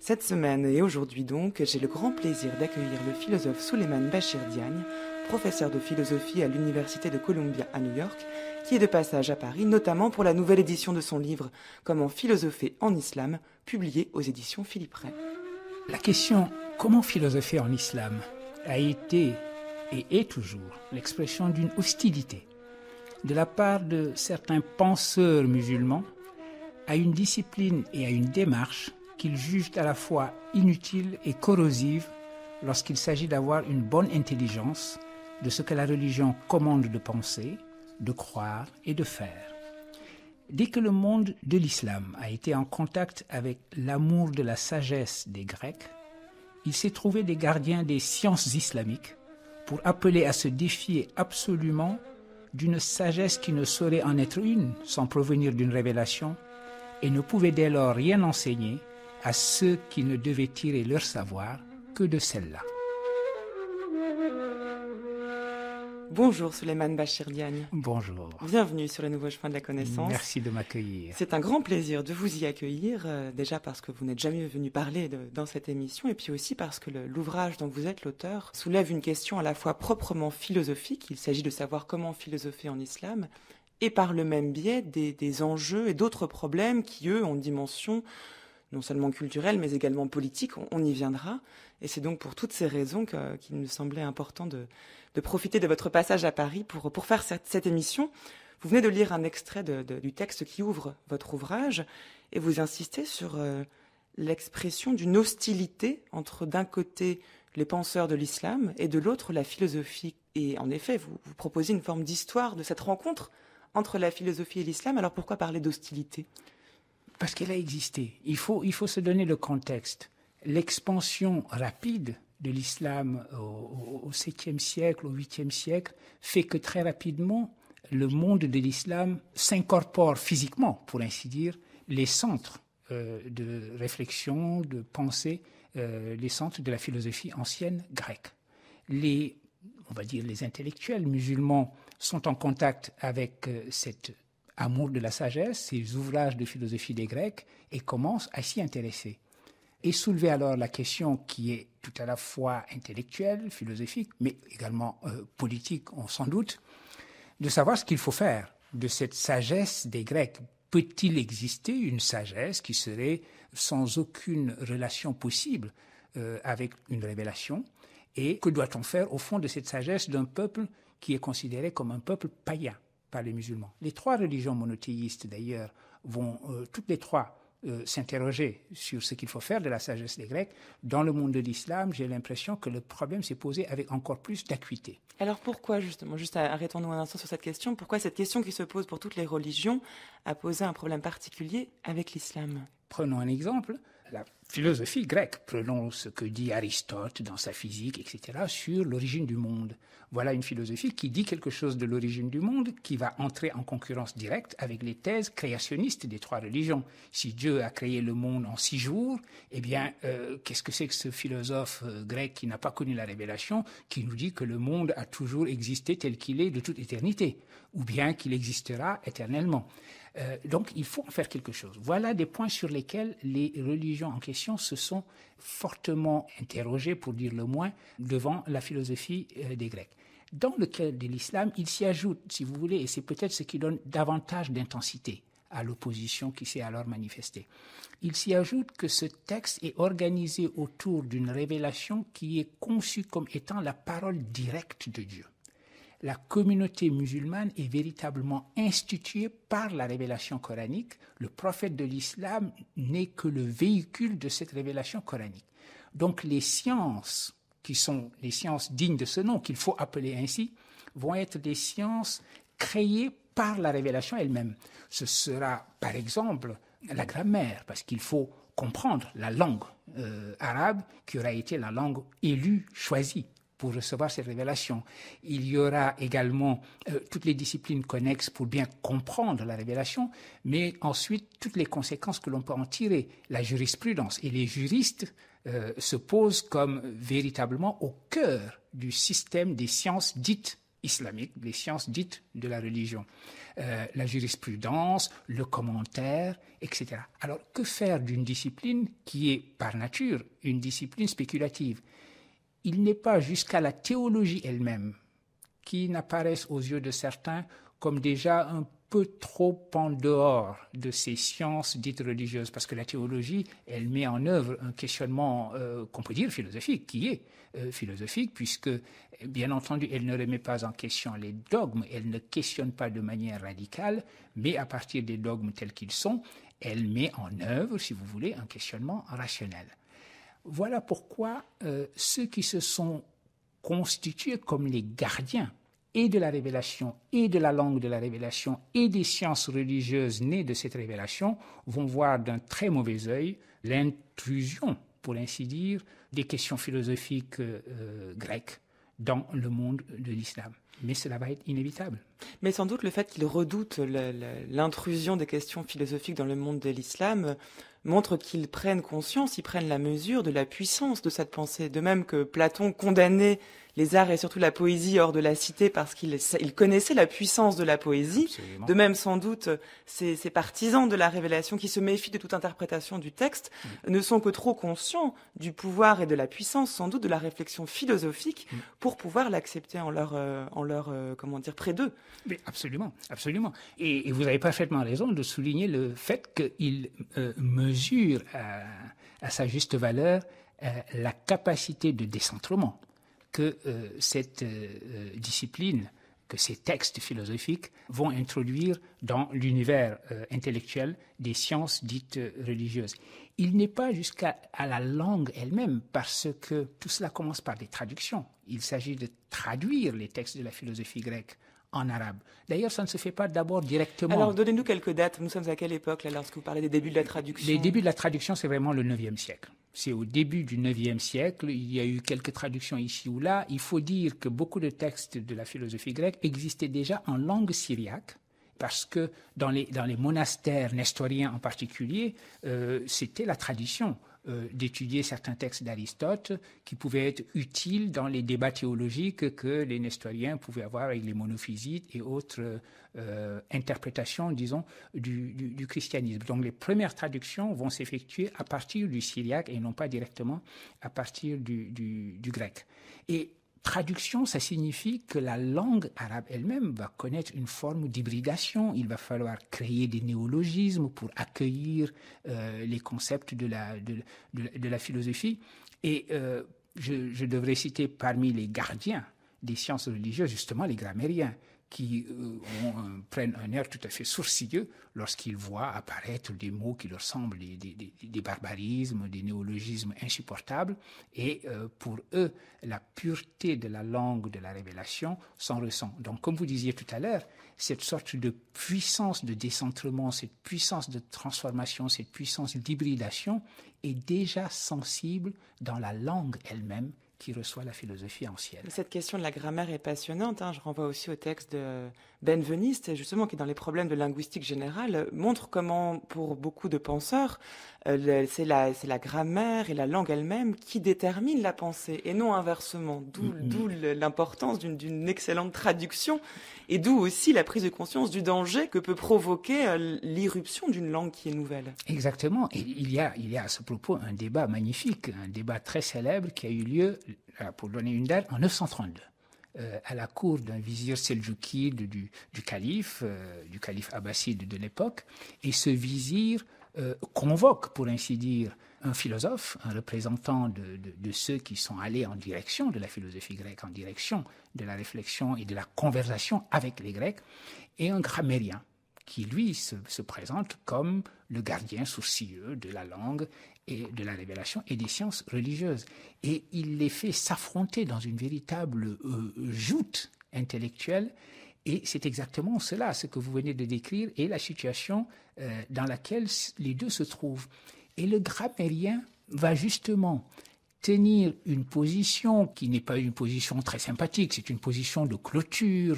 Cette semaine et aujourd'hui donc, j'ai le grand plaisir d'accueillir le philosophe Souleymane Bachir Diagne, professeur de philosophie à l'Université de Columbia à New York, qui est de passage à Paris, notamment pour la nouvelle édition de son livre « Comment philosopher en islam », publié aux éditions Philippe Ray. La question « Comment philosopher en islam » a été et est toujours l'expression d'une hostilité de la part de certains penseurs musulmans à une discipline et à une démarche qu'ils jugent à la fois inutiles et corrosives lorsqu'il s'agit d'avoir une bonne intelligence de ce que la religion commande de penser, de croire et de faire. Dès que le monde de l'islam a été en contact avec l'amour de la sagesse des Grecs, il s'est trouvé des gardiens des sciences islamiques pour appeler à se défier absolument d'une sagesse qui ne saurait en être une sans provenir d'une révélation et ne pouvait dès lors rien enseigner à ceux qui ne devaient tirer leur savoir que de celle-là. Bonjour Souleymane Bachir Diagne. Bonjour. Bienvenue sur le nouveau chemin de la connaissance. Merci de m'accueillir. C'est un grand plaisir de vous y accueillir, déjà parce que vous n'êtes jamais venu parler dans cette émission, et puis aussi parce que l'ouvrage dont vous êtes l'auteur soulève une question à la fois proprement philosophique, il s'agit de savoir comment philosopher en islam, et par le même biais des enjeux et d'autres problèmes qui, eux, ont une dimension non seulement culturelle, mais également politique, on y viendra. Et c'est donc pour toutes ces raisons qu'il me semblait important de profiter de votre passage à Paris pour faire cette émission. Vous venez de lire un extrait du texte qui ouvre votre ouvrage, et vous insistez sur l'expression d'une hostilité entre d'un côté les penseurs de l'islam et de l'autre la philosophie. Et en effet, vous proposez une forme d'histoire de cette rencontre entre la philosophie et l'islam. Alors pourquoi parler d'hostilité ? Parce qu'elle a existé. Il faut se donner le contexte. L'expansion rapide de l'islam au 7e siècle, au 8e siècle, fait que très rapidement, le monde de l'islam s'incorpore physiquement, pour ainsi dire, les centres de réflexion, de pensée, les centres de la philosophie ancienne grecque. On va dire les intellectuels musulmans sont en contact avec cet amour de la sagesse, ces ouvrages de philosophie des Grecs, et commencent à s'y intéresser. Et soulever alors la question qui est tout à la fois intellectuelle, philosophique, mais également politique, on s'en doute, de savoir ce qu'il faut faire de cette sagesse des Grecs. Peut-il exister une sagesse qui serait sans aucune relation possible avec une révélation? Et que doit-on faire au fond de cette sagesse d'un peuple qui est considéré comme un peuple païen par les musulmans? Les trois religions monothéistes, d'ailleurs, vont toutes les trois s'interroger sur ce qu'il faut faire de la sagesse des Grecs. Dans le monde de l'islam, j'ai l'impression que le problème s'est posé avec encore plus d'acuité. Alors pourquoi justement, juste arrêtons-nous un instant sur cette question, pourquoi cette question qui se pose pour toutes les religions a posé un problème particulier avec l'islam ? Prenons un exemple, la philosophie grecque, prenons ce que dit Aristote dans sa physique, etc., sur l'origine du monde. Voilà une philosophie qui dit quelque chose de l'origine du monde, qui va entrer en concurrence directe avec les thèses créationnistes des trois religions. Si Dieu a créé le monde en 6 jours, eh bien, qu'est-ce que c'est que ce philosophe grec qui n'a pas connu la révélation, qui nous dit que le monde a toujours existé tel qu'il est de toute éternité, ou bien qu'il existera éternellement? Donc, il faut en faire quelque chose. Voilà des points sur lesquels les religions en question se sont fortement interrogées, pour dire le moins, devant la philosophie des Grecs. Dans le cas de l'islam, il s'y ajoute, si vous voulez, et c'est peut-être ce qui donne davantage d'intensité à l'opposition qui s'est alors manifestée. Il s'y ajoute que ce texte est organisé autour d'une révélation qui est conçue comme étant la parole directe de Dieu. La communauté musulmane est véritablement instituée par la révélation coranique. Le prophète de l'islam n'est que le véhicule de cette révélation coranique. Donc les sciences, qui sont les sciences dignes de ce nom, qu'il faut appeler ainsi, vont être des sciences créées par la révélation elle-même. Ce sera, par exemple, la grammaire, parce qu'il faut comprendre la langue arabe qui aura été la langue élue, choisie pour recevoir ces révélations. Il y aura également toutes les disciplines connexes pour bien comprendre la révélation, mais ensuite toutes les conséquences que l'on peut en tirer, la jurisprudence. Et les juristes se posent comme véritablement au cœur du système des sciences dites islamiques, les sciences dites de la religion. La jurisprudence, le commentaire, etc. Alors, que faire d'une discipline qui est, par nature, une discipline spéculative? Il n'est pas jusqu'à la théologie elle-même qui n'apparaissent aux yeux de certains comme déjà un peu trop en dehors de ces sciences dites religieuses, parce que la théologie, elle met en œuvre un questionnement qu'on peut dire philosophique, qui est philosophique, puisque, bien entendu, elle ne remet pas en question les dogmes, elle ne questionne pas de manière radicale, mais à partir des dogmes tels qu'ils sont, elle met en œuvre, si vous voulez, un questionnement rationnel. Voilà pourquoi ceux qui se sont constitués comme les gardiens et de la révélation, et de la langue de la révélation, et des sciences religieuses nées de cette révélation, vont voir d'un très mauvais œil l'intrusion, pour ainsi dire, des questions philosophiques grecques dans le monde de l'islam. Mais cela va être inévitable. Mais sans doute le fait qu'ils redoutent l'intrusion des questions philosophiques dans le monde de l'islam montre qu'ils prennent conscience, ils prennent la mesure de la puissance de cette pensée. De même que Platon condamnait les arts et surtout la poésie hors de la cité parce qu'il connaissait la puissance de la poésie. Absolument. De même, sans doute, ces partisans de la révélation qui se méfient de toute interprétation du texte ne sont que trop conscients du pouvoir et de la puissance, sans doute, de la réflexion philosophique pour pouvoir l'accepter en leur comment dire, près d'eux. Mais absolument, absolument. Et vous avez parfaitement raison de souligner le fait qu'il mesure à sa juste valeur la capacité de décentrement que cette discipline, que ces textes philosophiques vont introduire dans l'univers intellectuel des sciences dites religieuses. Il n'est pas jusqu'à la langue elle-même, parce que tout cela commence par des traductions. Il s'agit de traduire les textes de la philosophie grecque en arabe. D'ailleurs, ça ne se fait pas d'abord directement. Alors, donnez-nous quelques dates. Nous sommes à quelle époque, là, lorsque vous parlez des débuts de la traduction? Les débuts de la traduction, c'est vraiment le IXe siècle. C'est au début du IXe siècle. Il y a eu quelques traductions ici ou là. Il faut dire que beaucoup de textes de la philosophie grecque existaient déjà en langue syriaque, parce que dans les monastères nestoriens en particulier, c'était la tradition d'étudier certains textes d'Aristote qui pouvaient être utiles dans les débats théologiques que les nestoriens pouvaient avoir avec les monophysites et autres interprétations, disons, du christianisme. Donc les premières traductions vont s'effectuer à partir du syriaque et non pas directement à partir du grec. Et traduction, ça signifie que la langue arabe elle-même va connaître une forme d'hybridation. Il va falloir créer des néologismes pour accueillir les concepts de la philosophie. Et je devrais citer parmi les gardiens des sciences religieuses, justement, les grammairiens, qui prennent un air tout à fait sourcilleux lorsqu'ils voient apparaître des mots qui leur semblent des barbarismes, des néologismes insupportables. Et pour eux, la pureté de la langue de la révélation s'en ressent. Donc, comme vous disiez tout à l'heure, cette sorte de puissance de décentrement, cette puissance de transformation, cette puissance d'hybridation est déjà sensible dans la langue elle-même, qui reçoit la philosophie ancienne. Cette question de la grammaire est passionnante. Je renvoie aussi au texte de Benveniste, justement, qui, dans les problèmes de linguistique générale, montre comment, pour beaucoup de penseurs, c'est la grammaire et la langue elle-même qui déterminent la pensée, et non inversement. D'où l'importance d'une excellente traduction, et d'où aussi la prise de conscience du danger que peut provoquer l'irruption d'une langue qui est nouvelle. Exactement. Et il y a à ce propos un débat magnifique, un débat très célèbre qui a eu lieu, pour donner une date, en 932. À la cour d'un vizir seldjoukide du calife abbasside de l'époque. Et ce vizir convoque, pour ainsi dire, un philosophe, un représentant de ceux qui sont allés en direction de la philosophie grecque, en direction de la réflexion et de la conversation avec les Grecs, et un grammairien qui, lui, se présente comme le gardien sourcilleux de la langue et de la révélation et des sciences religieuses. Et il les fait s'affronter dans une véritable joute intellectuelle. Et c'est exactement cela, ce que vous venez de décrire, et la situation dans laquelle les deux se trouvent. Et le grammairien va justement tenir une position qui n'est pas une position très sympathique, c'est une position de clôture,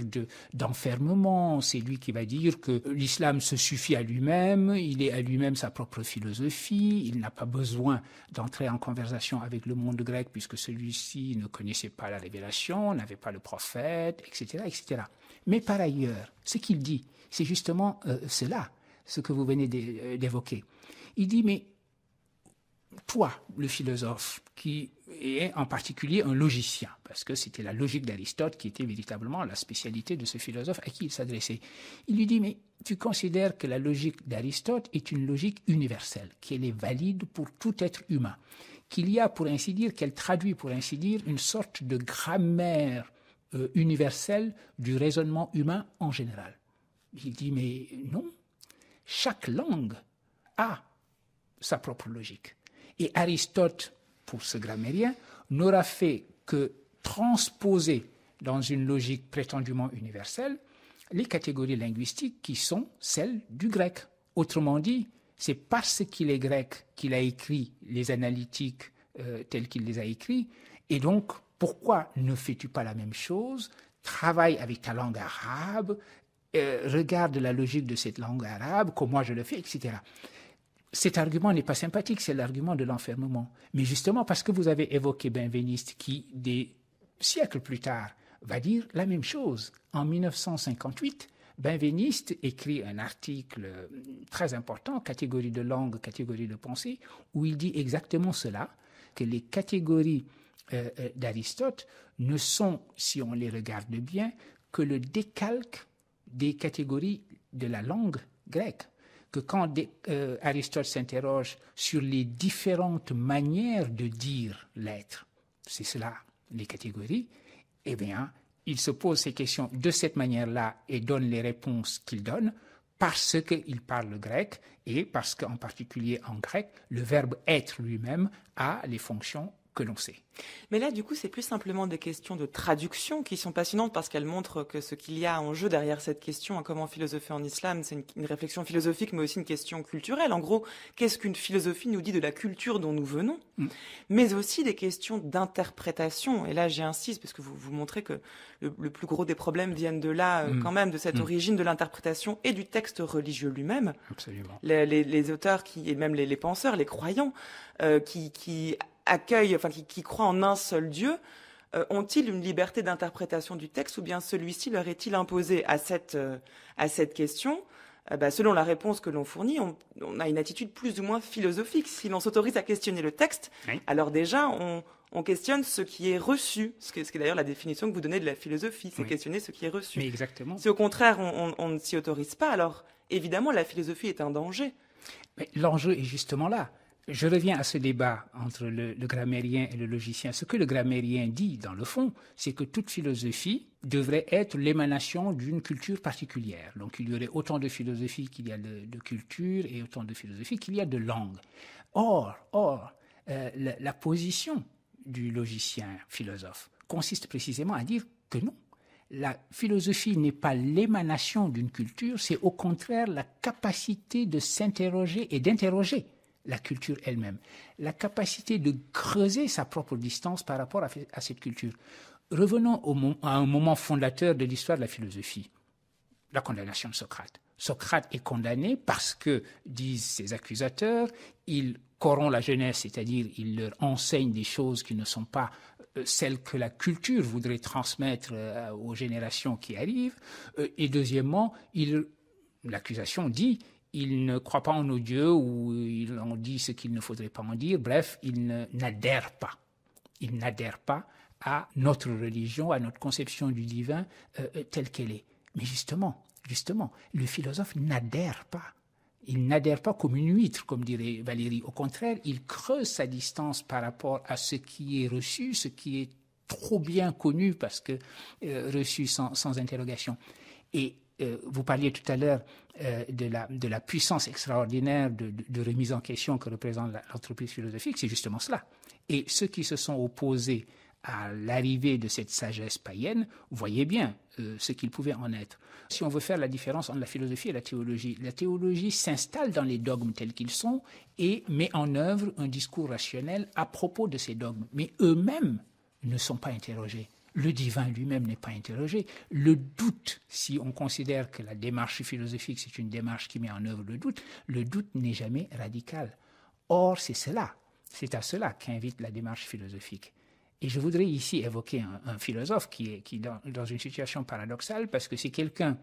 d'enfermement. C'est lui qui va dire que l'islam se suffit à lui-même, il est à lui-même sa propre philosophie, il n'a pas besoin d'entrer en conversation avec le monde grec puisque celui-ci ne connaissait pas la révélation, n'avait pas le prophète, etc., etc. Mais par ailleurs, ce qu'il dit, c'est justement cela, ce que vous venez d'évoquer. Il dit, mais toi, le philosophe, qui est en particulier un logicien, parce que c'était la logique d'Aristote qui était véritablement la spécialité de ce philosophe à qui il s'adressait. Il lui dit, mais tu considères que la logique d'Aristote est une logique universelle, qu'elle est valide pour tout être humain, qu'il y a, pour ainsi dire, qu'elle traduit, pour ainsi dire, une sorte de grammaire universelle du raisonnement humain en général. Il dit, mais non, chaque langue a sa propre logique. Et Aristote, pour ce grammairien, n'aura fait que transposer dans une logique prétendument universelle les catégories linguistiques qui sont celles du grec. Autrement dit, c'est parce qu'il est grec qu'il a écrit les analytiques tels qu'il les a écrits. Et donc, pourquoi ne fais-tu pas la même chose? Travaille avec ta langue arabe, regarde la logique de cette langue arabe, comme moi je le fais, etc. Cet argument n'est pas sympathique, c'est l'argument de l'enfermement. Mais justement, parce que vous avez évoqué Benveniste, qui, des siècles plus tard, va dire la même chose. En 1958, Benveniste écrit un article très important, catégorie de langue, catégorie de pensée, où il dit exactement cela, que les catégories d'Aristote ne sont, si on les regarde bien, que le décalque des catégories de la langue grecque. Que quand Aristote s'interroge sur les différentes manières de dire l'être, c'est cela, les catégories, eh bien, il se pose ces questions de cette manière-là et donne les réponses qu'il donne parce qu'il parle grec et parce qu'en particulier en grec, le verbe être lui-même a les fonctions que l'on sait. Mais là, du coup, c'est plus simplement des questions de traduction qui sont passionnantes parce qu'elles montrent que ce qu'il y a en jeu derrière cette question, comment philosopher en islam, c'est une réflexion philosophique, mais aussi une question culturelle. En gros, qu'est-ce qu'une philosophie nous dit de la culture dont nous venons, mais aussi des questions d'interprétation. Et là, j'insiste parce que vous montrez que le plus gros des problèmes viennent de là, quand même, de cette origine de l'interprétation et du texte religieux lui-même. Absolument. Les auteurs et même les penseurs, les croyants, qui accueillent, enfin qui croient en un seul Dieu, ont-ils une liberté d'interprétation du texte ou bien celui-ci leur est-il imposé à cette question? Selon la réponse que l'on fournit, on a une attitude plus ou moins philosophique. Si l'on s'autorise à questionner le texte, oui, alors déjà on questionne ce qui est reçu, ce qui est d'ailleurs la définition que vous donnez de la philosophie, c'est oui, questionner ce qui est reçu. Mais exactement. Si au contraire on ne s'y autorise pas, alors évidemment la philosophie est un danger. Mais l'enjeu est justement là. Je reviens à ce débat entre le grammairien et le logicien. Ce que le grammairien dit, dans le fond, c'est que toute philosophie devrait être l'émanation d'une culture particulière. Donc il y aurait autant de philosophie qu'il y a de culture et autant de philosophie qu'il y a de langue. Or, la position du logicien philosophe consiste précisément à dire que non. La philosophie n'est pas l'émanation d'une culture, c'est au contraire la capacité de s'interroger et d'interroger la culture elle-même, la capacité de creuser sa propre distance par rapport à cette culture. Revenons à un moment fondateur de l'histoire de la philosophie, la condamnation de Socrate. Socrate est condamné parce que, disent ses accusateurs, il corrompt la jeunesse, c'est-à-dire il leur enseigne des choses qui ne sont pas celles que la culture voudrait transmettre aux générations qui arrivent. Et deuxièmement, l'accusation dit il ne croit pas en nos dieux ou il en dit ce qu'il ne faudrait pas en dire. Bref, il n'adhère pas. Il n'adhère pas à notre religion, à notre conception du divin telle qu'elle est. Mais justement, le philosophe n'adhère pas. Il n'adhère pas comme une huître, comme dirait Valérie. Au contraire, il creuse sa distance par rapport à ce qui est reçu, ce qui est trop bien connu parce que reçu sans interrogation. Et vous parliez tout à l'heure de la puissance extraordinaire de remise en question que représente l'entreprise philosophique, c'est justement cela. Et ceux qui se sont opposés à l'arrivée de cette sagesse païenne, voyez bien ce qu'il pouvait en être. Si on veut faire la différence entre la philosophie et la théologie s'installe dans les dogmes tels qu'ils sont et met en œuvre un discours rationnel à propos de ces dogmes. Mais eux-mêmes ne sont pas interrogés. Le divin lui-même n'est pas interrogé. Le doute, si on considère que la démarche philosophique, c'est une démarche qui met en œuvre le doute n'est jamais radical. Or, c'est à cela qu'invite la démarche philosophique. Et je voudrais ici évoquer un philosophe qui est dans une situation paradoxale, parce que c'est quelqu'un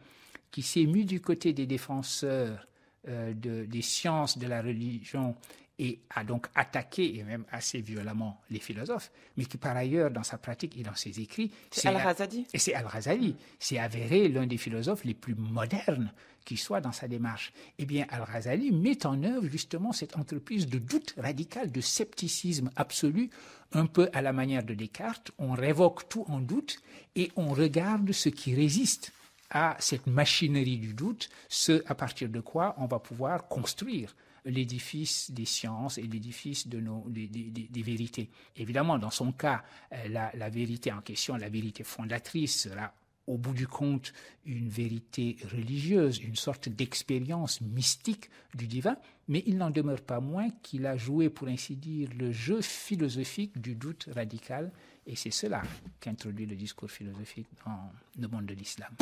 qui s'est mis du côté des défenseurs des sciences de la religion et a donc attaqué, et même assez violemment, les philosophes, mais qui par ailleurs, dans sa pratique et dans ses écrits... C'est Al-Razali. Et c'est Al-Razali. C'est avéré l'un des philosophes les plus modernes qui soit dans sa démarche. Eh bien, Al-Razali met en œuvre justement cette entreprise de doute radical, de scepticisme absolu, un peu à la manière de Descartes. On révoque tout en doute et on regarde ce qui résiste à cette machinerie du doute, ce à partir de quoi on va pouvoir construire l'édifice des sciences et l'édifice des vérités. Évidemment, dans son cas, la vérité en question, la vérité fondatrice sera au bout du compte une vérité religieuse, une sorte d'expérience mystique du divin, mais il n'en demeure pas moins qu'il a joué, pour ainsi dire, le jeu philosophique du doute radical, et c'est cela qu'introduit le discours philosophique dans le monde de l'islam.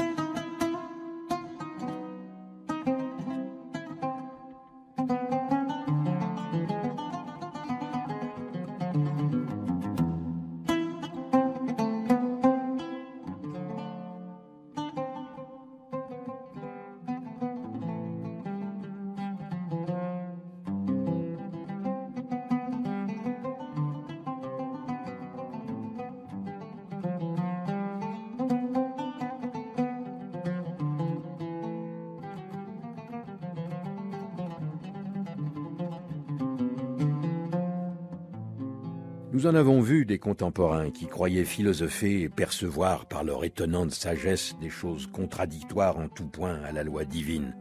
Nous en avons vu des contemporains qui croyaient philosopher et percevoir par leur étonnante sagesse des choses contradictoires en tout point à la loi divine,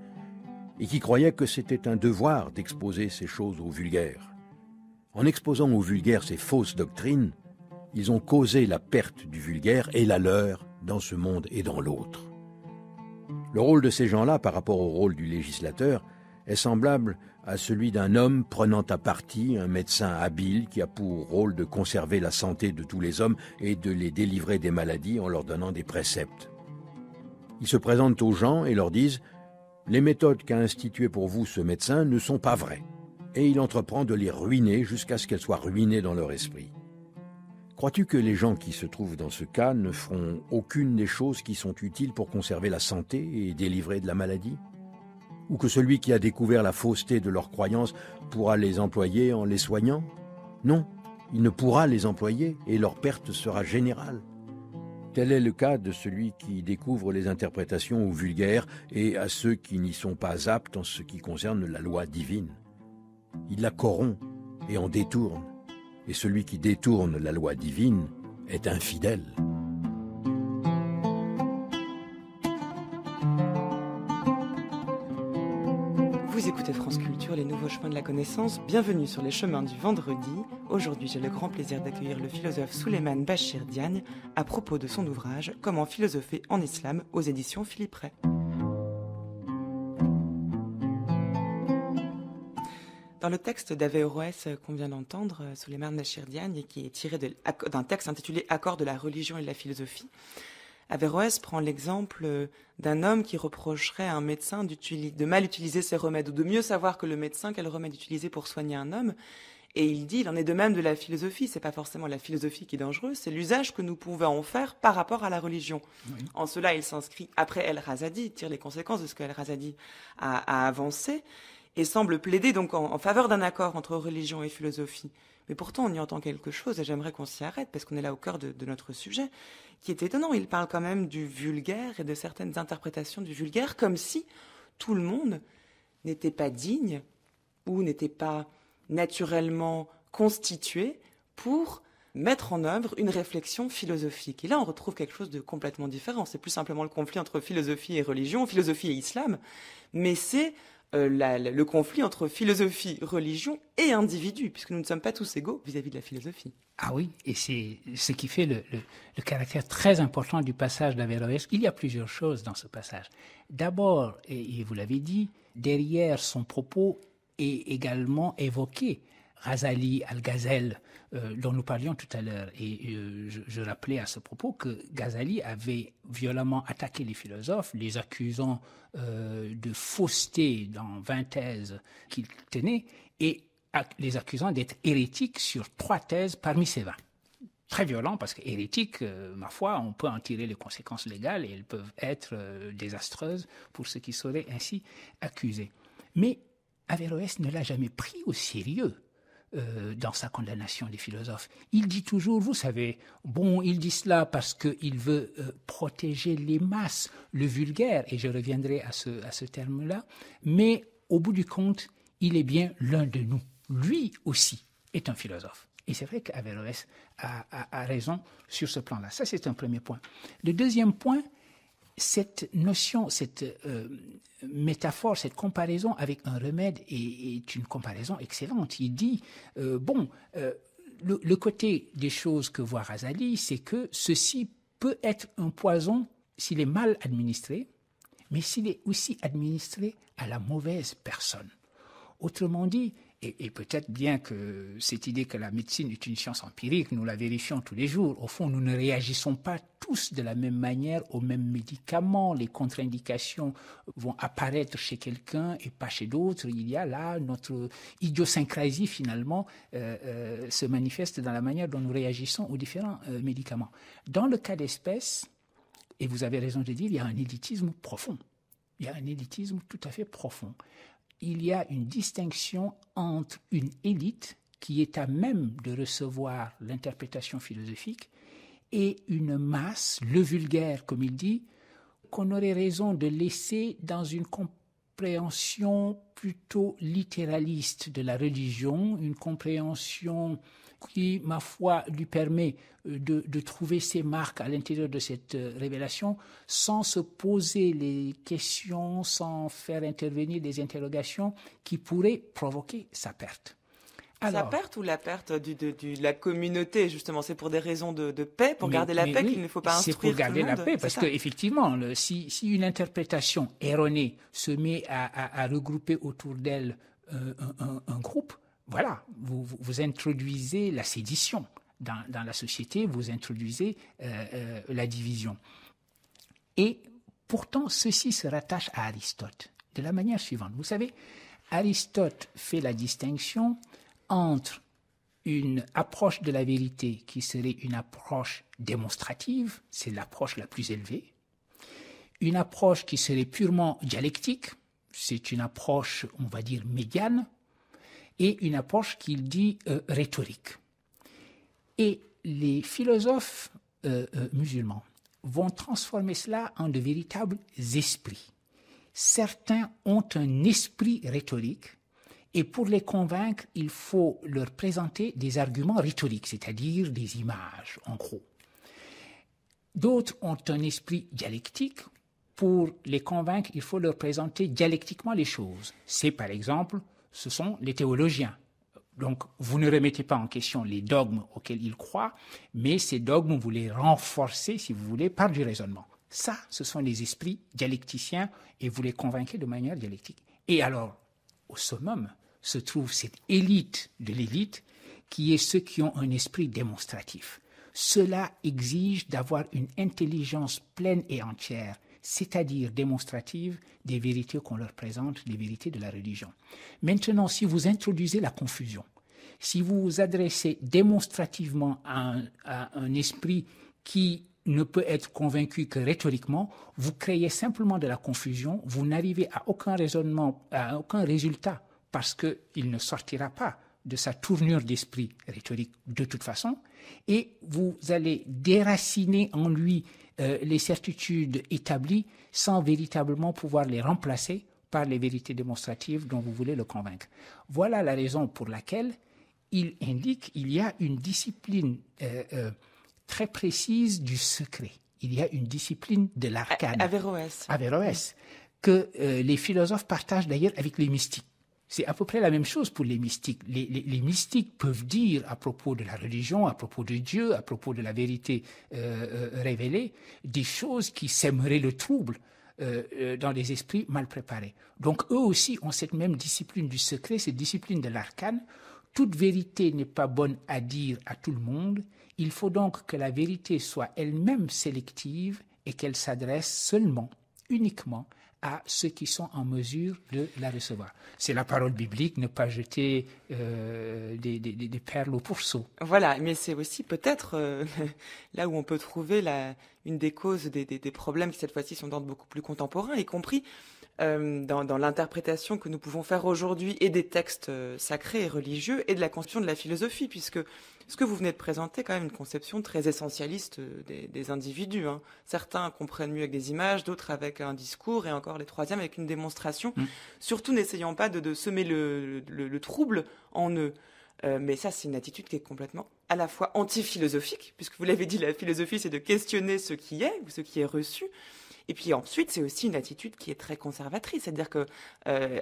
et qui croyaient que c'était un devoir d'exposer ces choses au vulgaire. En exposant au vulgaire ces fausses doctrines, ils ont causé la perte du vulgaire et la leur dans ce monde et dans l'autre. Le rôle de ces gens-là par rapport au rôle du législateur est semblable à celui d'un homme prenant à partie un médecin habile qui a pour rôle de conserver la santé de tous les hommes et de les délivrer des maladies en leur donnant des préceptes. Ils se présentent aux gens et leur disent « Les méthodes qu'a instituées pour vous ce médecin ne sont pas vraies » et il entreprend de les ruiner jusqu'à ce qu'elles soient ruinées dans leur esprit. Crois-tu que les gens qui se trouvent dans ce cas ne feront aucune des choses qui sont utiles pour conserver la santé et délivrer de la maladie ? Ou que celui qui a découvert la fausseté de leurs croyances pourra les employer en les soignant? Non, il ne pourra les employer et leur perte sera générale. Tel est le cas de celui qui découvre les interprétations aux vulgaires et à ceux qui n'y sont pas aptes en ce qui concerne la loi divine. Il la corrompt et en détourne, et celui qui détourne la loi divine est infidèle. Vous écoutez France Culture, les nouveaux chemins de la connaissance. Bienvenue sur les chemins du vendredi. Aujourd'hui, j'ai le grand plaisir d'accueillir le philosophe Souleymane Bachir Diagne à propos de son ouvrage « Comment philosopher en islam » aux éditions Philippe Ray. Dans le texte d'Averroès qu'on vient d'entendre, Souleymane Bachir Diagne, qui est tiré d'un texte intitulé « Accord de la religion et de la philosophie », Averroès prend l'exemple d'un homme qui reprocherait à un médecin de mal utiliser ses remèdes, ou de mieux savoir que le médecin quel remède utiliser pour soigner un homme. Et il dit, il en est de même de la philosophie. C'est pas forcément la philosophie qui est dangereuse, c'est l'usage que nous pouvons en faire par rapport à la religion. Oui. En cela, il s'inscrit après Al-Razali, tire les conséquences de ce que Al-Razali a avancé, et semble plaider donc en faveur d'un accord entre religion et philosophie. Mais pourtant, on y entend quelque chose, et j'aimerais qu'on s'y arrête, parce qu'on est là au cœur de notre sujet, qui est étonnant. Il parle quand même du vulgaire et de certaines interprétations du vulgaire, comme si tout le monde n'était pas digne ou n'était pas naturellement constitué pour mettre en œuvre une réflexion philosophique. Et là, on retrouve quelque chose de complètement différent. C'est plus simplement le conflit entre philosophie et religion, philosophie et islam, mais c'est le conflit entre philosophie, religion et individu, puisque nous ne sommes pas tous égaux vis-à-vis de la philosophie. Ah oui, et c'est ce qui fait le caractère très important du passage d'Averroès. Il y a plusieurs choses dans ce passage. D'abord, et vous l'avez dit, derrière son propos est également évoqué Ghazali, Al-Ghazal, dont nous parlions tout à l'heure. Et je rappelais à ce propos que Ghazali avait violemment attaqué les philosophes, les accusant de fausseté dans 20 thèses qu'il tenait, et les accusant d'être hérétiques sur 3 thèses parmi ces 20. Très violent, parce que hérétique, ma foi, on peut en tirer les conséquences légales et elles peuvent être désastreuses pour ceux qui seraient ainsi accusés. Mais Averroès ne l'a jamais pris au sérieux dans sa condamnation des philosophes. Il dit toujours, vous savez, bon, il dit cela parce qu'il veut protéger les masses, le vulgaire, et je reviendrai à ce terme-là, mais au bout du compte, il est bien l'un de nous. Lui aussi est un philosophe. Et c'est vrai qu'Averroès a raison sur ce plan-là. Ça, c'est un premier point. Le deuxième point, cette notion, cette métaphore, cette comparaison avec un remède est une comparaison excellente. Il dit, le côté des choses que voit Ghazali, c'est que ceci peut être un poison s'il est mal administré, mais s'il est aussi administré à la mauvaise personne. Autrement dit, et peut-être bien que cette idée que la médecine est une science empirique, nous la vérifions tous les jours. Au fond, nous ne réagissons pas tous de la même manière aux mêmes médicaments. Les contre-indications vont apparaître chez quelqu'un et pas chez d'autres. Il y a là notre idiosyncrasie, finalement, se manifeste dans la manière dont nous réagissons aux différents médicaments. Dans le cas d'espèce, et vous avez raison de dire, il y a un élitisme profond. Il y a un élitisme tout à fait profond. Il y a une distinction entre une élite qui est à même de recevoir l'interprétation philosophique et une masse, le vulgaire, comme il dit, qu'on aurait raison de laisser dans une compréhension plutôt littéraliste de la religion, une compréhension qui, ma foi, lui permet de trouver ses marques à l'intérieur de cette révélation sans se poser les questions, sans faire intervenir des interrogations qui pourraient provoquer sa perte. Alors, sa perte ou la perte de la communauté, justement, c'est pour des raisons de paix, pour garder la paix, oui, qu'il ne faut pas instruire tout le monde. C'est pour garder la paix, parce qu'effectivement, si une interprétation erronée se met à regrouper autour d'elle un groupe, voilà, vous introduisez la sédition dans la société, vous introduisez la division. Et pourtant, ceci se rattache à Aristote de la manière suivante. Vous savez, Aristote fait la distinction entre une approche de la vérité qui serait une approche démonstrative, c'est l'approche la plus élevée, une approche qui serait purement dialectique, c'est une approche, on va dire, médiane, et une approche qu'il dit rhétorique. Et les philosophes musulmans vont transformer cela en de véritables esprits. Certains ont un esprit rhétorique, et pour les convaincre, il faut leur présenter des arguments rhétoriques, c'est-à-dire des images, en gros. D'autres ont un esprit dialectique. Pour les convaincre, il faut leur présenter dialectiquement les choses. C'est, par exemple, ce sont les théologiens. Donc, vous ne remettez pas en question les dogmes auxquels ils croient, mais ces dogmes, vous les renforcez, si vous voulez, par du raisonnement. Ça, ce sont les esprits dialecticiens, et vous les convainquez de manière dialectique. Et alors, au summum, se trouve cette élite de l'élite, qui est ceux qui ont un esprit démonstratif. Cela exige d'avoir une intelligence pleine et entière, c'est-à-dire démonstrative des vérités qu'on leur présente, des vérités de la religion. Maintenant, si vous introduisez la confusion, si vous vous adressez démonstrativement à un esprit qui ne peut être convaincu que rhétoriquement, vous créez simplement de la confusion, vous n'arrivez à aucun raisonnement, à aucun résultat, parce qu'il ne sortira pas de sa tournure d'esprit rhétorique de toute façon, et vous allez déraciner en lui les certitudes établies sans véritablement pouvoir les remplacer par les vérités démonstratives dont vous voulez le convaincre. Voilà la raison pour laquelle il indique qu'il y a une discipline très précise du secret. Il y a une discipline de l'arcane. Averroès. Averroès. que les philosophes partagent d'ailleurs avec les mystiques. C'est à peu près la même chose pour les mystiques. Les mystiques peuvent dire à propos de la religion, à propos de Dieu, à propos de la vérité révélée, des choses qui sèmeraient le trouble dans les esprits mal préparés. Donc eux aussi ont cette même discipline du secret, cette discipline de l'arcane. Toute vérité n'est pas bonne à dire à tout le monde. Il faut donc que la vérité soit elle-même sélective et qu'elle s'adresse seulement, uniquement, à ceux qui sont en mesure de la recevoir. C'est la parole biblique, ne pas jeter des perles au pourceau. Voilà, mais c'est aussi peut-être là où on peut trouver une des causes des problèmes qui cette fois-ci sont d'ordre beaucoup plus contemporain, y compris dans l'interprétation que nous pouvons faire aujourd'hui et des textes sacrés et religieux et de la conception de la philosophie, puisque ce que vous venez de présenter est quand même une conception très essentialiste des individus. Hein. Certains comprennent mieux avec des images, d'autres avec un discours, et encore les troisièmes avec une démonstration, surtout n'essayant pas de semer le trouble en eux. Mais ça, c'est une attitude qui est complètement à la fois anti-philosophique, puisque vous l'avez dit, la philosophie, c'est de questionner ce qui est, ou ce qui est reçu. Et puis ensuite, c'est aussi une attitude qui est très conservatrice, c'est-à-dire que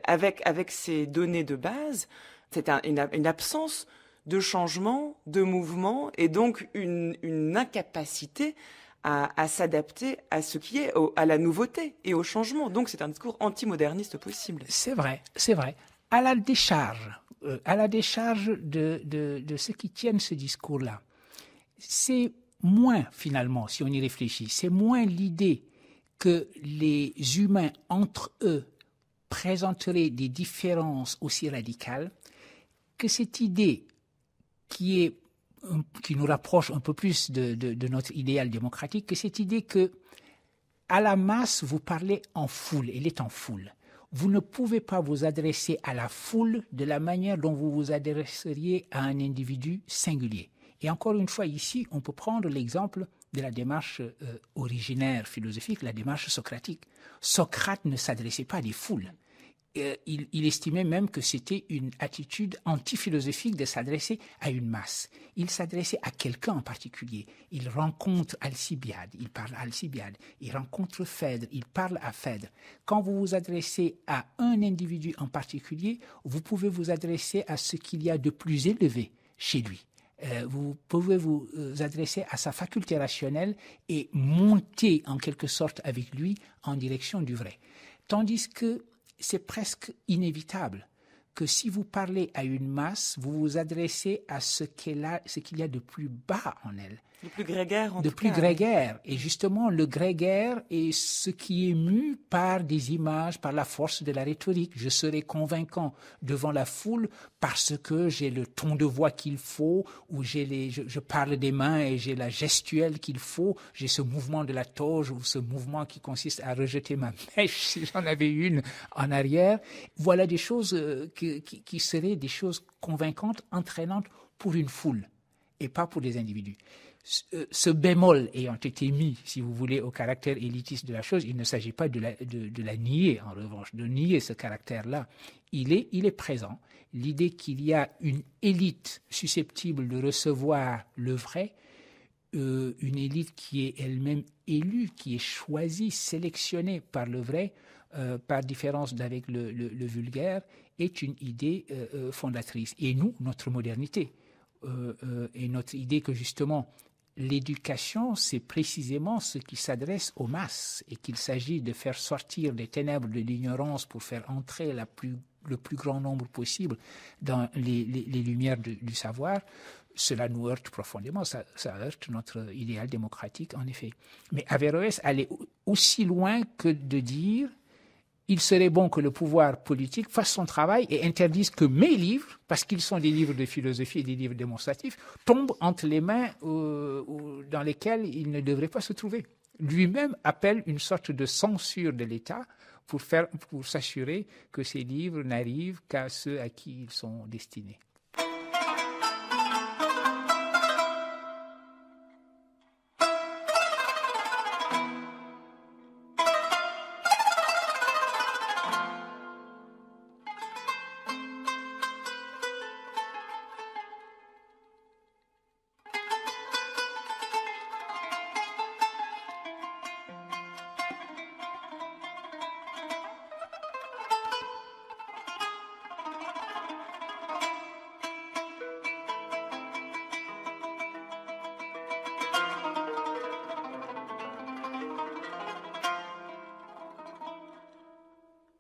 avec ces données de base, c'est une absence de changement, de mouvement, et donc une incapacité à s'adapter à ce qui est, à la nouveauté et au changement. Donc c'est un discours antimoderniste possible. C'est vrai, c'est vrai. À la décharge de ceux qui tiennent ce discours-là, c'est moins, finalement, si on y réfléchit, c'est moins l'idée que les humains, entre eux, présenteraient des différences aussi radicales, que cette idée qui nous rapproche un peu plus de notre idéal démocratique, que cette idée que à la masse, vous parlez en foule, elle est en foule. Vous ne pouvez pas vous adresser à la foule de la manière dont vous vous adresseriez à un individu singulier. Et encore une fois, ici, on peut prendre l'exemple de la démarche originaire philosophique, la démarche socratique. Socrate ne s'adressait pas à des foules. Il estimait même que c'était une attitude anti-philosophique de s'adresser à une masse. Il s'adressait à quelqu'un en particulier. Il rencontre Alcibiade, il parle à Alcibiade. Il rencontre Phèdre, il parle à Phèdre. Quand vous vous adressez à un individu en particulier, vous pouvez vous adresser à ce qu'il y a de plus élevé chez lui. Vous pouvez vous adresser à sa faculté rationnelle et monter en quelque sorte avec lui en direction du vrai. Tandis que c'est presque inévitable que si vous parlez à une masse, vous vous adressez à ce qu'il y a de plus bas en elle. De plus grégaire, en tout cas. De plus grégaire. Et justement, le grégaire est ce qui est mu par des images, par la force de la rhétorique. Je serai convaincant devant la foule parce que j'ai le ton de voix qu'il faut, ou je parle des mains et j'ai la gestuelle qu'il faut, j'ai ce mouvement de la toge ou ce mouvement qui consiste à rejeter ma mèche si j'en avais une en arrière. Voilà des choses qui seraient des choses convaincantes, entraînantes pour une foule et pas pour des individus. Ce bémol ayant été mis, si vous voulez, au caractère élitiste de la chose, il ne s'agit pas de la nier, en revanche, de nier ce caractère-là. Il est présent. L'idée qu'il y a une élite susceptible de recevoir le vrai, une élite qui est elle-même élue, qui est choisie, sélectionnée par le vrai, par différence d'avec le vulgaire, est une idée fondatrice. Et nous, notre modernité, et notre idée que justement l'éducation, c'est précisément ce qui s'adresse aux masses et qu'il s'agit de faire sortir des ténèbres de l'ignorance pour faire entrer le plus grand nombre possible dans les lumières du savoir. Cela nous heurte profondément, ça heurte notre idéal démocratique en effet. Mais Averroès allait aussi loin que de dire il serait bon que le pouvoir politique fasse son travail et interdise que mes livres, parce qu'ils sont des livres de philosophie et des livres démonstratifs, tombent entre les mains dans lesquelles ils ne devraient pas se trouver. Lui-même appelle une sorte de censure de l'État pour s'assurer que ces livres n'arrivent qu'à ceux à qui ils sont destinés.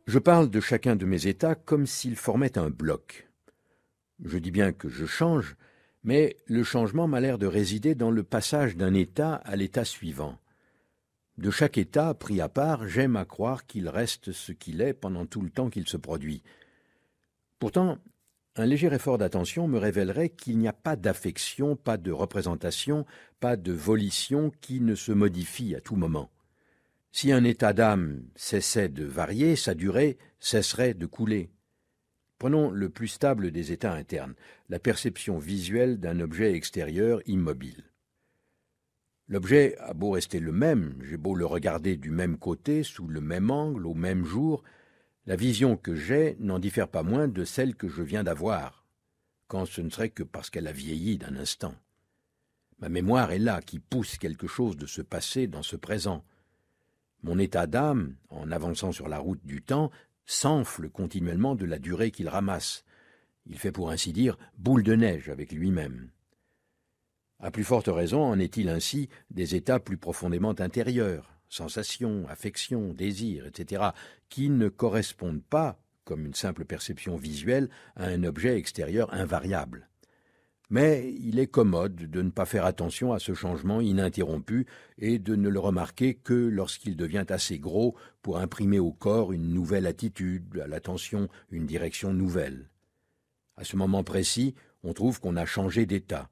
Je parle de chacun de mes états comme s'ils formaient un bloc. Je dis bien que je change, mais le changement m'a l'air de résider dans le passage d'un état à l'état suivant. De chaque état, pris à part, j'aime à croire qu'il reste ce qu'il est pendant tout le temps qu'il se produit. Pourtant, un léger effort d'attention me révélerait qu'il n'y a pas d'affection, pas de représentation, pas de volition qui ne se modifie à tout moment. Si un état d'âme cessait de varier, sa durée cesserait de couler. Prenons le plus stable des états internes, la perception visuelle d'un objet extérieur immobile. L'objet a beau rester le même, j'ai beau le regarder du même côté, sous le même angle, au même jour, la vision que j'ai n'en diffère pas moins de celle que je viens d'avoir, quand ce ne serait que parce qu'elle a vieilli d'un instant. Ma mémoire est là, qui pousse quelque chose de ce passé dans ce présent. Mon état d'âme, en avançant sur la route du temps, s'enfle continuellement de la durée qu'il ramasse. Il fait pour ainsi dire boule de neige avec lui-même. À plus forte raison en est-il ainsi des états plus profondément intérieurs, sensations, affections, désirs, etc., qui ne correspondent pas, comme une simple perception visuelle, à un objet extérieur invariable. Mais il est commode de ne pas faire attention à ce changement ininterrompu et de ne le remarquer que lorsqu'il devient assez gros pour imprimer au corps une nouvelle attitude, à l'attention une direction nouvelle. À ce moment précis, on trouve qu'on a changé d'état.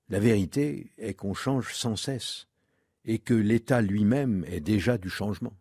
La vérité est qu'on change sans cesse et que l'état lui-même est déjà du changement.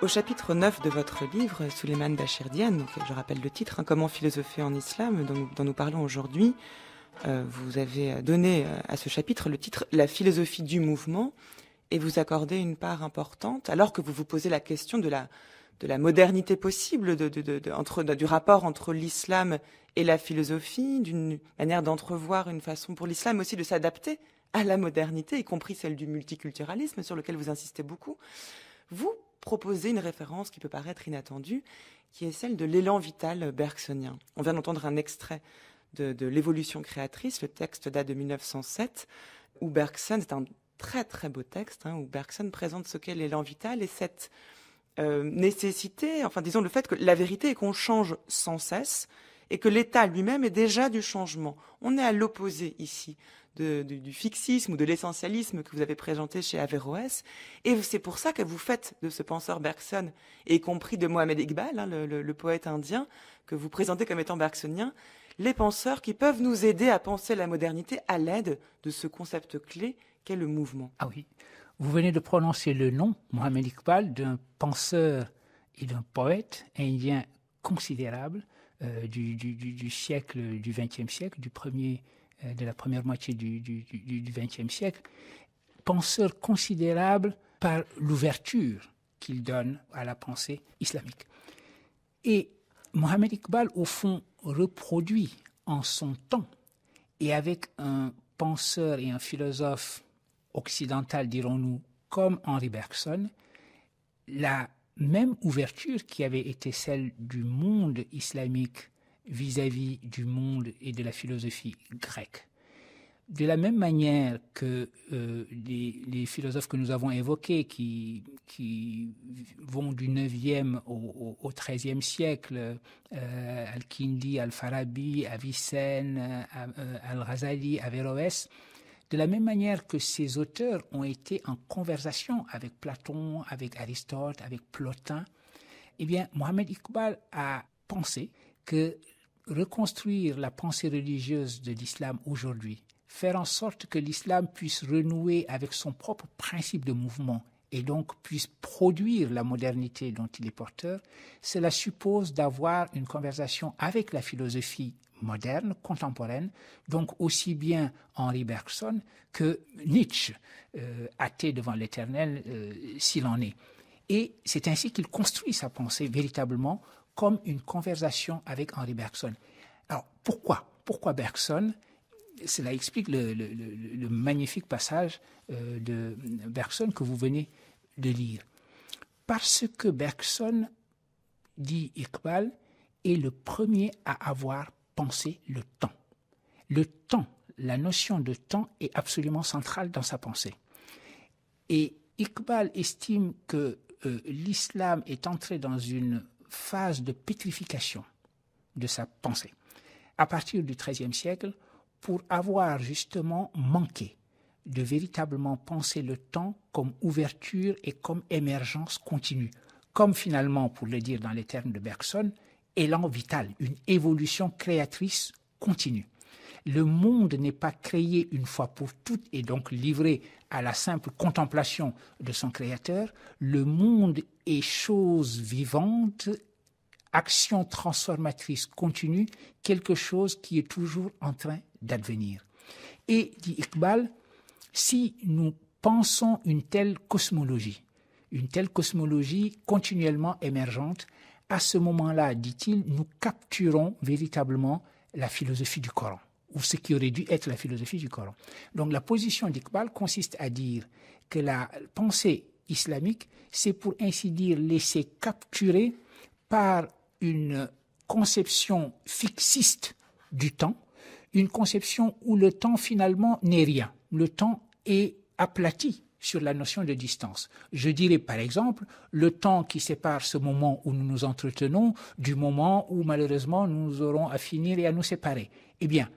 Au chapitre 9 de votre livre, Souleymane Bachir Diagne, je rappelle le titre, Comment philosopher en islam, dont nous parlons aujourd'hui, vous avez donné à ce chapitre le titre « La philosophie du mouvement » et vous accordez une part importante, alors que vous vous posez la question de la modernité possible, du rapport entre l'islam et la philosophie, d'une manière d'entrevoir une façon pour l'islam aussi de s'adapter à la modernité, y compris celle du multiculturalisme, sur lequel vous insistez beaucoup. Vous proposez une référence qui peut paraître inattendue, qui est celle de l'élan vital bergsonien. On vient d'entendre un extrait de l'évolution créatrice, le texte date de 1907, où Bergson, c'est un très très beau texte, où Bergson présente ce qu'est l'élan vital et cette nécessité, enfin disons le fait que la vérité est qu'on change sans cesse et que l'état lui-même est déjà du changement. On est à l'opposé ici du fixisme ou de l'essentialisme que vous avez présenté chez Averroès. Et c'est pour ça que vous faites de ce penseur Bergson, et y compris de Mohamed Iqbal, le poète indien, que vous présentez comme étant bergsonien, les penseurs qui peuvent nous aider à penser la modernité à l'aide de ce concept clé qu'est le mouvement. Ah oui, vous venez de prononcer le nom, Mohamed Iqbal, d'un penseur et d'un poète indien considérable du siècle, du XXe siècle, de la première moitié du XXe siècle, penseur considérable par l'ouverture qu'il donne à la pensée islamique. Et Mohamed Iqbal, au fond, reproduit en son temps, et avec un penseur et un philosophe occidental, dirons-nous, comme Henri Bergson, la même ouverture qui avait été celle du monde islamique vis-à-vis du monde et de la philosophie grecque. De la même manière que les philosophes que nous avons évoqués, qui vont du 9e au 13e siècle, Al-Kindi, Al-Farabi, Avicenne, Al-Ghazali, Averroès, de la même manière que ces auteurs ont été en conversation avec Platon, avec Aristote, avec Plotin, eh bien, Mohamed Iqbal a pensé que reconstruire la pensée religieuse de l'islam aujourd'hui, faire en sorte que l'islam puisse renouer avec son propre principe de mouvement et donc puisse produire la modernité dont il est porteur, cela suppose d'avoir une conversation avec la philosophie moderne, contemporaine, donc aussi bien Henri Bergson que Nietzsche, athée devant l'éternel s'il en est. Et c'est ainsi qu'il construit sa pensée véritablement comme une conversation avec Henri Bergson. Alors pourquoi Bergson? Cela explique le magnifique passage de Bergson que vous venez de lire. Parce que Bergson, dit Iqbal, est le premier à avoir pensé le temps. Le temps, la notion de temps est absolument centrale dans sa pensée. Et Iqbal estime que l'islam est entré dans une phase de pétrification de sa pensée à partir du XIIIe siècle pour avoir justement manqué de véritablement penser le temps comme ouverture et comme émergence continue, comme finalement, pour le dire dans les termes de Bergson, élan vital, une évolution créatrice continue. Le monde n'est pas créé une fois pour toutes et donc livré à la simple contemplation de son créateur. Le monde est chose vivante, action transformatrice continue, quelque chose qui est toujours en train d'advenir. Et, dit Iqbal, si nous pensons une telle cosmologie continuellement émergente, à ce moment-là, dit-il, nous capturons véritablement la philosophie du Coran, ou ce qui aurait dû être la philosophie du Coran. Donc la position d'Iqbal consiste à dire que la pensée islamique, c'est pour ainsi dire laisser capturer par une conception fixiste du temps, une conception où le temps finalement n'est rien. Le temps est aplati sur la notion de distance. Je dirais par exemple le temps qui sépare ce moment où nous nous entretenons du moment où malheureusement nous aurons à finir et à nous séparer. Eh bien,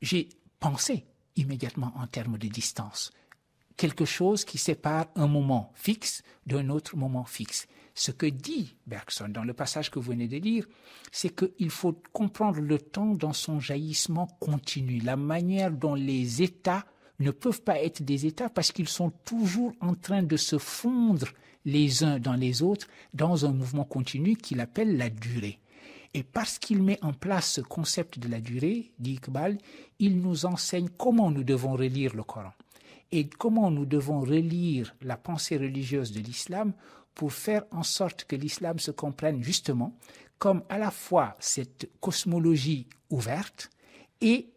j'ai pensé immédiatement en termes de distance. Quelque chose qui sépare un moment fixe d'un autre moment fixe. Ce que dit Bergson dans le passage que vous venez de lire, c'est qu'il faut comprendre le temps dans son jaillissement continu, la manière dont les états ne peuvent pas être des états parce qu'ils sont toujours en train de se fondre les uns dans les autres dans un mouvement continu qu'il appelle la durée. Et parce qu'il met en place ce concept de la durée, dit Iqbal, il nous enseigne comment nous devons relire le Coran et comment nous devons relire la pensée religieuse de l'islam pour faire en sorte que l'islam se comprenne justement comme à la fois cette cosmologie ouverte et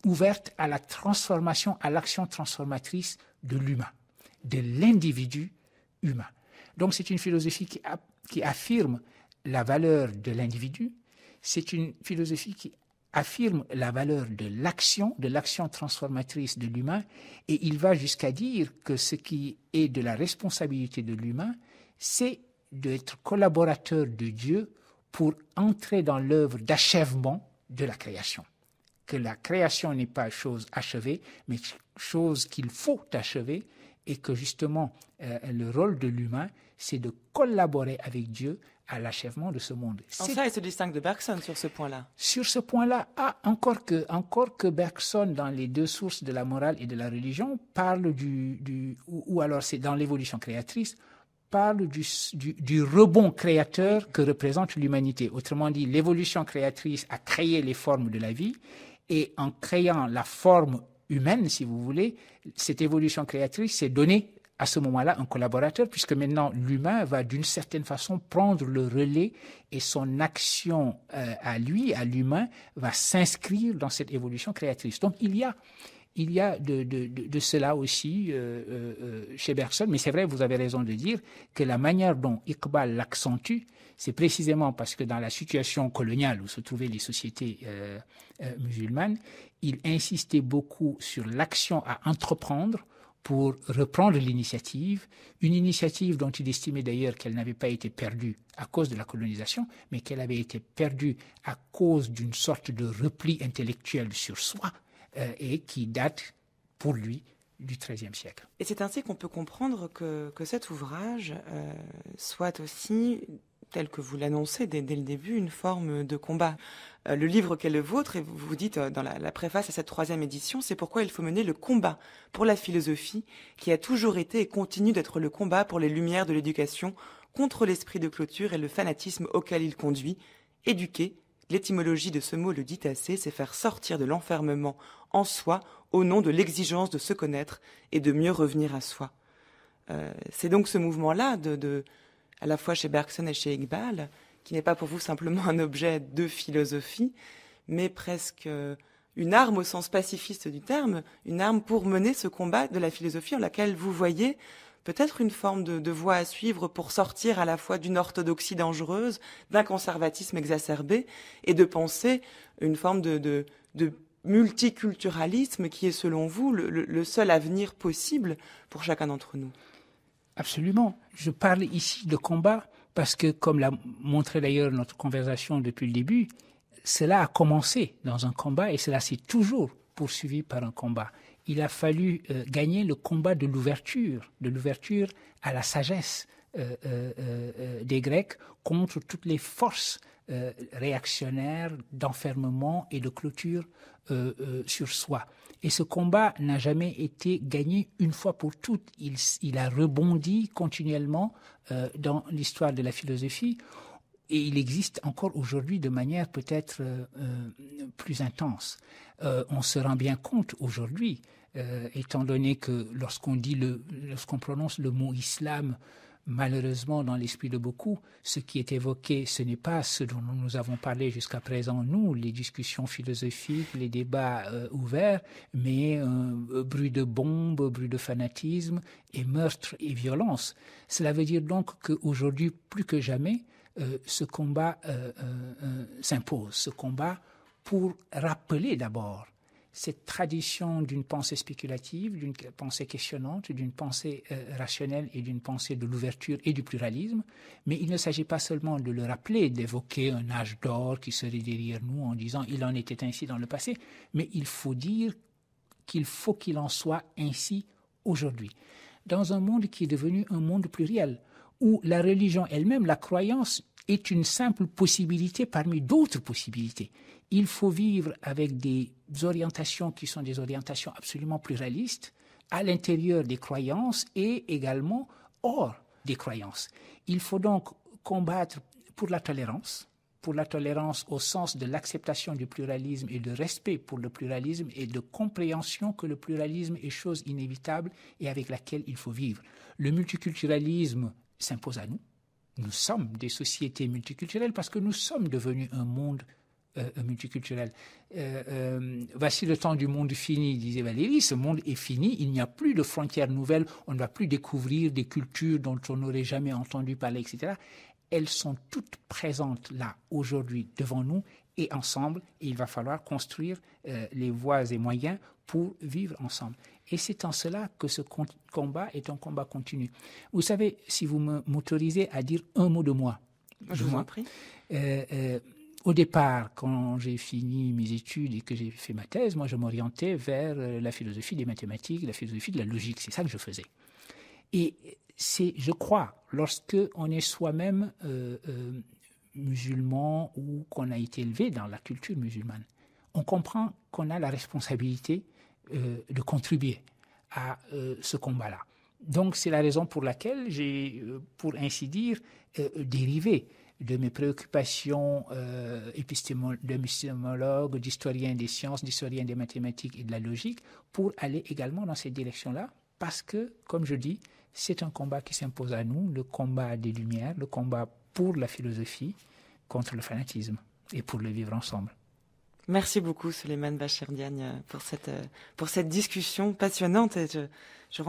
ouverte à la transformation, à l'action transformatrice de l'humain, de l'individu humain. Donc c'est une philosophie qui affirme la valeur de l'individu, c'est une philosophie qui affirme la valeur de l'action transformatrice de l'humain, et il va jusqu'à dire que ce qui est de la responsabilité de l'humain, c'est d'être collaborateur de Dieu pour entrer dans l'œuvre d'achèvement de la création. Que la création n'est pas chose achevée, mais chose qu'il faut achever, et que justement le rôle de l'humain, c'est de collaborer avec Dieu à l'achèvement de ce monde. En ça, il se distingue de Bergson sur ce point-là. Sur ce point-là, encore que Bergson, dans les deux sources de la morale et de la religion, parle ou alors c'est dans l'évolution créatrice, parle du rebond créateur que représente l'humanité. Autrement dit, l'évolution créatrice a créé les formes de la vie, et en créant la forme humaine, si vous voulez, cette évolution créatrice s'est donnée à ce moment-là un collaborateur, puisque maintenant l'humain va d'une certaine façon prendre le relais et son action à l'humain, va s'inscrire dans cette évolution créatrice. Donc il y a de cela aussi chez Bergson, mais c'est vrai, vous avez raison de dire que la manière dont Iqbal l'accentue, c'est précisément parce que dans la situation coloniale où se trouvaient les sociétés musulmanes, il insistait beaucoup sur l'action à entreprendre pour reprendre l'initiative, une initiative dont il estimait d'ailleurs qu'elle n'avait pas été perdue à cause de la colonisation, mais qu'elle avait été perdue à cause d'une sorte de repli intellectuel sur soi, et qui date pour lui du XIIIe siècle. Et c'est ainsi qu'on peut comprendre que cet ouvrage soit aussi, tel que vous l'annoncez dès le début, une forme de combat. Le livre qu'est le vôtre, et vous dites dans la préface à cette 3e édition, c'est pourquoi il faut mener le combat pour la philosophie qui a toujours été et continue d'être le combat pour les lumières de l'éducation contre l'esprit de clôture et le fanatisme auquel il conduit, éduquer L'étymologie de ce mot le dit assez, c'est faire sortir de l'enfermement en soi au nom de l'exigence de se connaître et de mieux revenir à soi. C'est donc ce mouvement-là, à la fois chez Bergson et chez Iqbal, qui n'est pas pour vous simplement un objet de philosophie, mais presque une arme au sens pacifiste du terme, une arme pour mener ce combat de la philosophie en laquelle vous voyez peut-être une forme de voie à suivre pour sortir à la fois d'une orthodoxie dangereuse, d'un conservatisme exacerbé, et de penser une forme de multiculturalisme qui est, selon vous, le seul avenir possible pour chacun d'entre nous. Absolument. Je parle ici de combat parce que, comme l'a montré d'ailleurs notre conversation depuis le début, cela a commencé dans un combat et cela s'est toujours poursuivi par un combat. Il a fallu gagner le combat de l'ouverture à la sagesse des Grecs contre toutes les forces réactionnaires d'enfermement et de clôture sur soi. Et ce combat n'a jamais été gagné une fois pour toutes. Il a rebondi continuellement dans l'histoire de la philosophie et il existe encore aujourd'hui de manière peut-être plus intense. On se rend bien compte aujourd'hui, étant donné que lorsqu'on prononce le mot islam, malheureusement, dans l'esprit de beaucoup, ce qui est évoqué, ce n'est pas ce dont nous avons parlé jusqu'à présent, nous, les discussions philosophiques, les débats ouverts, mais bruit de bombes, bruit de fanatisme et meurtre et violence. Cela veut dire donc qu'aujourd'hui, plus que jamais, ce combat s'impose, ce combat pour rappeler d'abord cette tradition d'une pensée spéculative, d'une pensée questionnante, d'une pensée rationnelle et d'une pensée de l'ouverture et du pluralisme. Mais il ne s'agit pas seulement de le rappeler, d'évoquer un âge d'or qui serait derrière nous en disant « il en était ainsi dans le passé », mais il faut dire qu'il faut qu'il en soit ainsi aujourd'hui. Dans un monde qui est devenu un monde pluriel, où la religion elle-même, la croyance, est une simple possibilité parmi d'autres possibilités. Il faut vivre avec des orientations qui sont des orientations absolument pluralistes à l'intérieur des croyances et également hors des croyances. Il faut donc combattre pour la tolérance au sens de l'acceptation du pluralisme et de respect pour le pluralisme et de compréhension que le pluralisme est chose inévitable et avec laquelle il faut vivre. Le multiculturalisme s'impose à nous. Nous sommes des sociétés multiculturelles parce que nous sommes devenus un monde multiculturel. Voici le temps du monde fini, disait Valérie. Ce monde est fini, il n'y a plus de frontières nouvelles, on ne va plus découvrir des cultures dont on n'aurait jamais entendu parler, etc. Elles sont toutes présentes là, aujourd'hui, devant nous, et ensemble, et il va falloir construire les voies et moyens pour vivre ensemble. Et c'est en cela que ce combat est un combat continu. Vous savez, si vous m'autorisez à dire un mot de moi. Je vous en prie. Au départ, quand j'ai fini mes études et que j'ai fait ma thèse, moi je m'orientais vers la philosophie des mathématiques, la philosophie de la logique. C'est ça que je faisais. Et c'est, je crois, lorsque on est soi-même musulman ou qu'on a été élevé dans la culture musulmane, on comprend qu'on a la responsabilité de contribuer à ce combat-là. Donc c'est la raison pour laquelle j'ai, pour ainsi dire, dérivé de mes préoccupations d'épistémologue, d'historien des sciences, d'historien des mathématiques et de la logique, pour aller également dans cette direction-là, parce que, comme je dis, c'est un combat qui s'impose à nous, le combat des Lumières, le combat pour la philosophie contre le fanatisme et pour le vivre ensemble. Merci beaucoup, Souleymane Bachir Diagne, pour cette discussion passionnante. Et je